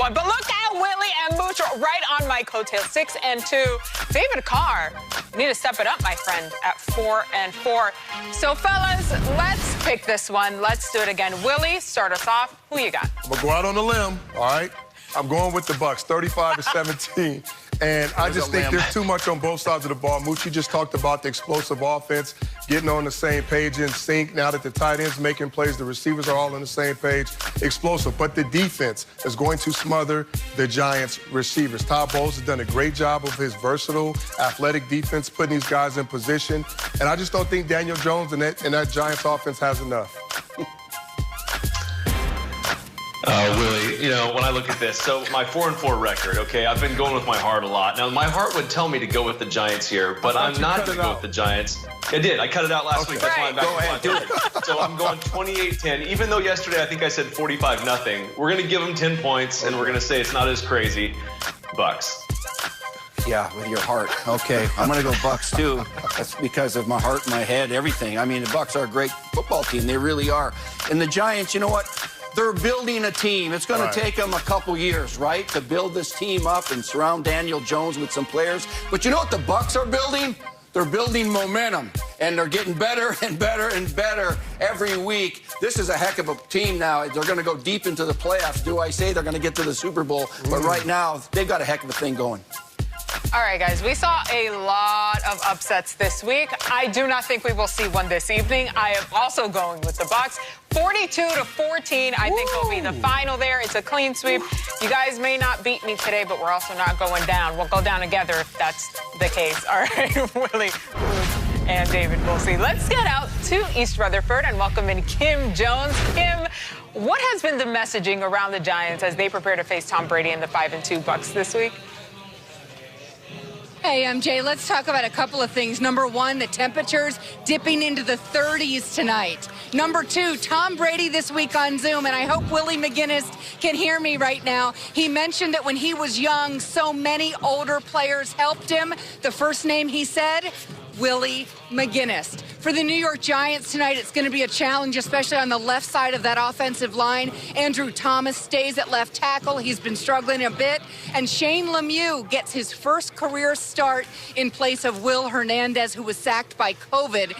1. But look at Willie and Mooch right on my coattails, 6 and 2. David Carr, you need to step it up, my friend, at 4 and 4. So, fellas, let's pick this one. Let's do it again. Willie, start us off. Who you got? I'm going to go out on a limb, all right? I'm going with the Bucks, 35-17. And I just think there's too much on both sides of the ball. Moochie just talked about the explosive offense, getting on the same page in sync. Now that the tight end's making plays, the receivers are all on the same page. Explosive. But the defense is going to smother the Giants' receivers. Todd Bowles has done a great job of his versatile, athletic defense, putting these guys in position. And I just don't think Daniel Jones and that Giants offense has enough. Willie, you know, when I look at this, so my 4-4 record, okay, I've been going with my heart a lot. Now, my heart would tell me to go with the Giants here, but I'm not going to go with the Giants. I did. I cut it out last week. That's why I'm back. Go ahead, do it. So I'm going 28-10. Even though yesterday I think I said 45-0, we're going to give them 10 points, and we're going to say it's not as crazy. Bucks. Yeah, with your heart. Okay, I'm going to go Bucks, too. That's because of my heart, my head, everything. I mean, the Bucks are a great football team. They really are. And the Giants, you know what? They're building a team. It's going to take them a couple years, right, to build this team up and surround Daniel Jones with some players. But you know what the Bucks are building? They're building momentum, and they're getting better and better and better every week. This is a heck of a team now. They're going to go deep into the playoffs. Do I say they're going to get to the Super Bowl? But right now, they've got a heck of a thing going. All right, guys, we saw a lot of upsets this week. I do not think we will see one this evening. I am also going with the Bucks. 42-14, I think, will be the final there. It's a clean sweep. You guys may not beat me today, but we're also not going down. We'll go down together if that's the case. All right, Willie and David, we'll see. Let's get out to East Rutherford and welcome in Kim Jones. Kim, what has been the messaging around the Giants as they prepare to face Tom Brady and the 5-2 Bucks this week? Hey, MJ, let's talk about a couple of things. Number one, the temperatures dipping into the 30s tonight. Number two, Tom Brady this week on Zoom, and I hope Willie McGinest can hear me right now. He mentioned that when he was young, so many older players helped him. The first name he said, Willie McGinest. For the New York Giants tonight, it's going to be a challenge, especially on the left side of that offensive line. Andrew Thomas stays at left tackle. He's been struggling a bit. And Shane Lemieux gets his first career start in place of Will Hernandez, who was sacked by COVID.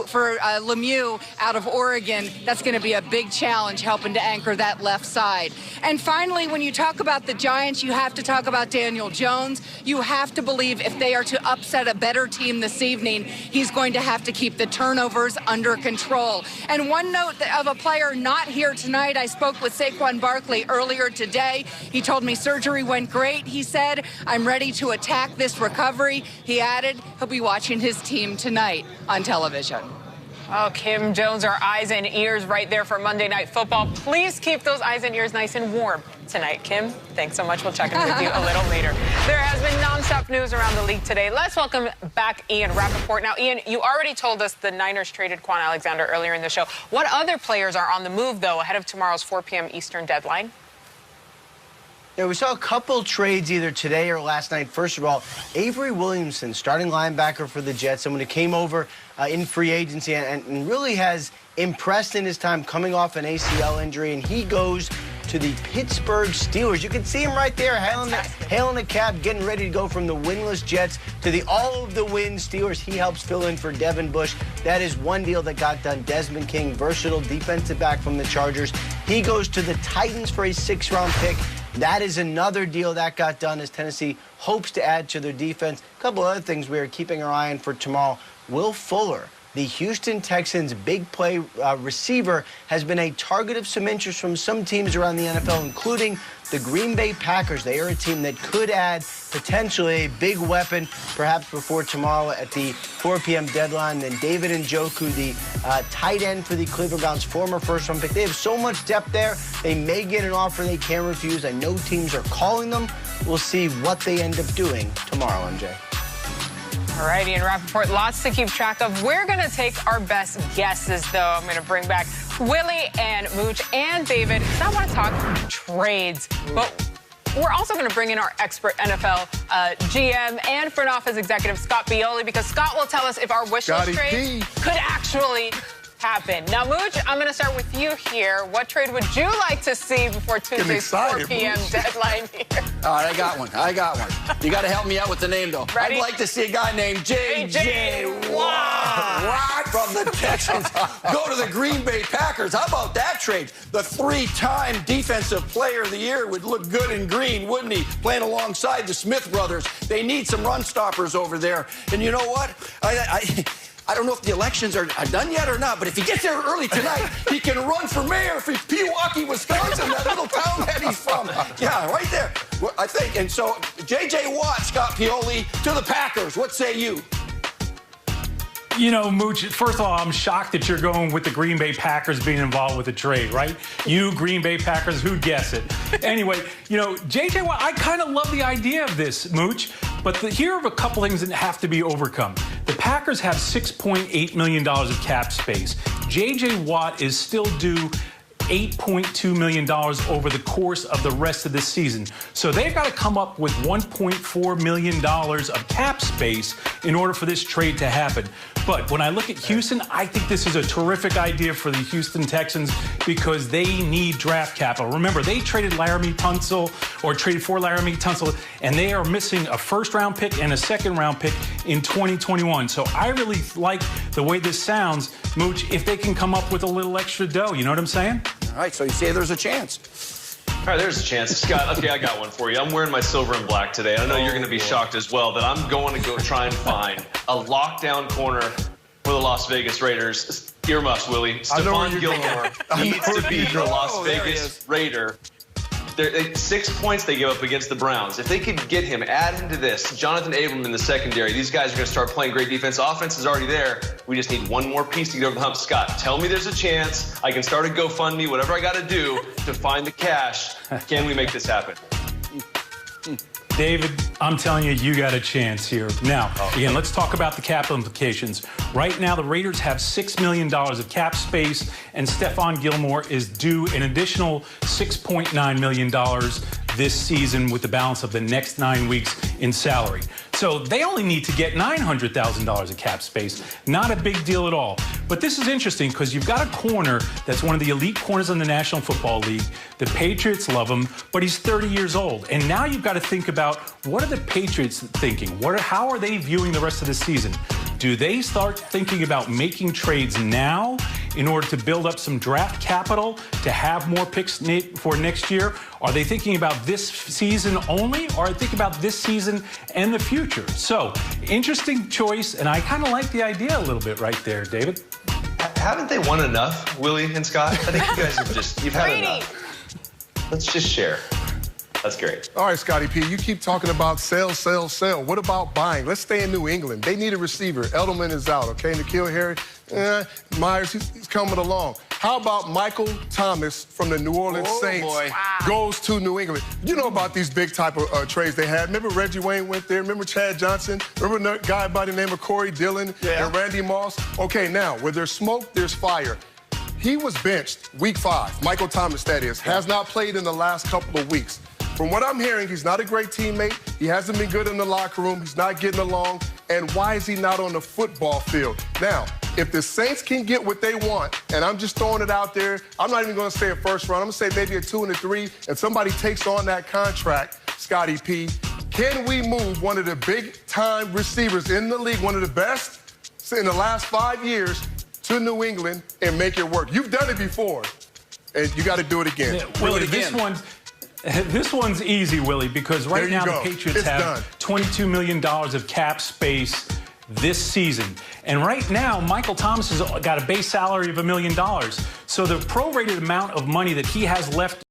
For Lemieux out of Oregon, that's going to be a big challenge, helping to anchor that left side. And finally, when you talk about the Giants, you have to talk about Daniel Jones. You have to believe if they are to upset a better team this evening, he's going to have to keep the turnovers under control. And one note of a player not here tonight, I spoke with Saquon Barkley earlier today. He told me surgery went great. He said, I'm ready to attack this recovery. He added he'll be watching his team tonight on television. Oh, Kim Jones, our eyes and ears right there for Monday Night Football. Please keep those eyes and ears nice and warm tonight, Kim. Thanks so much. We'll check in with you a little later. There has been nonstop news around the league today. Let's welcome back Ian Rappaport. Now, Ian, you already told us the Niners traded Quan Alexander earlier in the show. What other players are on the move, though, ahead of tomorrow's 4 p.m. Eastern deadline? Yeah, we saw a couple trades either today or last night. First of all, Avery Williamson, starting linebacker for the Jets, someone who came over in free agency and really has impressed in his time coming off an ACL injury, and he goes to the Pittsburgh Steelers. You can see him right there, hailing the cab, getting ready to go from the winless Jets to the all-of-the-win Steelers. He helps fill in for Devin Bush. That is one deal that got done. Desmond King, versatile defensive back from the Chargers. He goes to the Titans for a 6th-round pick. That is another deal that got done as Tennessee hopes to add to their defense. A couple other things we are keeping our eye on for tomorrow. Will Fuller, the Houston Texans' big play receiver, has been a target of some interest from some teams around the NFL, including the Green Bay Packers. They are a team that could add potentially a big weapon, perhaps before tomorrow at the 4 p.m. deadline. Then David Njoku, the tight end for the Cleveland Browns, former first-round pick. They have so much depth there. They may get an offer they can't refuse. I know teams are calling them. We'll see what they end up doing tomorrow, MJ. All right, Ian Rappaport, lots to keep track of. We're going to take our best guesses, though. I'm going to bring back Willie and Mooch and David, because I want to talk trades. But we're also going to bring in our expert NFL GM and front office executive, Scott Bioli, because Scott will tell us if our wish list trade could actually happen. Now, Mooch, I'm going to start with you here. What trade would you like to see before Tuesday's 4 p.m. deadline here? All right, I got one. You got to help me out with the name, though. Ready? I'd like to see a guy named J.J. Watt from the Texans go to the Green Bay Packers. How about that trade? The 3-time Defensive Player of the Year would look good in green, wouldn't he? Playing alongside the Smith brothers. They need some run stoppers over there. And you know what? I don't know if the elections are done yet or not, but if he gets there early tonight, he can run for mayor for Pewaukee, Wisconsin, that little town that he's from. Yeah, right there, I think. And so, J.J. Watt, Scott Pioli, to the Packers. What say you? You know, Mooch, first of all, I'm shocked that you're going with the Green Bay Packers being involved with the trade, right? You, Green Bay Packers, who'd guess it? Anyway, you know, J.J. Watt, I kind of love the idea of this, Mooch, but here are a couple things that have to be overcome. The Packers have $6.8 million of cap space. J.J. Watt is still due $8.2 million over the course of the rest of this season. So they've got to come up with $1.4 million of cap space in order for this trade to happen. But when I look at Houston, I think this is a terrific idea for the Houston Texans because they need draft capital. Remember, they traded Laramie Tunsil, or traded for Laramie Tunsil, and they are missing a first-round pick and a second-round pick in 2021. So I really like the way this sounds, Mooch, if they can come up with a little extra dough. You know what I'm saying? All right, so you say there's a chance. All right, there's a chance. Scott, okay, I got one for you. I'm wearing my silver and black today. I know you're going to be shocked as well that I'm going to go try and find a lockdown corner for the Las Vegas Raiders. Earmuffs, Willie. Stephon Gilmore needs to be the Las Vegas Raider. 6 points they give up against the Browns. If they could get him, add him to this, Jonathan Abram in the secondary, these guys are going to start playing great defense. Offense is already there. We just need one more piece to get over the hump. Scott, tell me there's a chance. I can start a GoFundMe, whatever I got to do to find the cash. Can we make this happen? David, I'm telling you, you got a chance here. Now, again, let's talk about the cap implications. Right now, the Raiders have $6 million of cap space, and Stephon Gilmore is due an additional $6.9 million this season with the balance of the next 9 weeks in salary. So they only need to get $900,000 of cap space. Not a big deal at all. But this is interesting because you've got a corner that's one of the elite corners in the National Football League. The Patriots love him, but he's 30 years old. And now you've got to think about what are the Patriots thinking? How are they viewing the rest of the season? Do they start thinking about making trades now in order to build up some draft capital to have more picks for next year? Are they thinking about this season only, or are they thinking about this season and the future? So, interesting choice, and I kind of like the idea a little bit right there, David. Haven't they won enough, Willie and Scott? I think you guys have you've had enough. Let's just share. That's great. All right, Scotty P, you keep talking about sell, sell, sell. What about buying? Let's stay in New England. They need a receiver. Edelman is out, okay? N'Keal Harry, Myers, he's coming along. How about Michael Thomas from the New Orleans Saints goes to New England? You know about these big type of trades they had. Remember Reggie Wayne went there? Remember Chad Johnson? Remember a guy by the name of Corey Dillon and Randy Moss? Okay, now, where there's smoke, there's fire. He was benched week 5. Michael Thomas, that is, has not played in the last couple of weeks. From what I'm hearing, he's not a great teammate. He hasn't been good in the locker room. He's not getting along. And why is he not on the football field? Now, if the Saints can get what they want, and I'm just throwing it out there, I'm not even going to say a first round. I'm going to say maybe a 2 and a 3, and somebody takes on that contract, Scotty P, can we move one of the big-time receivers in the league, one of the best in the last 5 years, to New England and make it work? You've done it before, and you got to do it again. Yeah, Willie, this one's easy, Willie, because right now the Patriots have $22 million of cap space this season. And right now, Michael Thomas has got a base salary of $1 million. So the prorated amount of money that he has left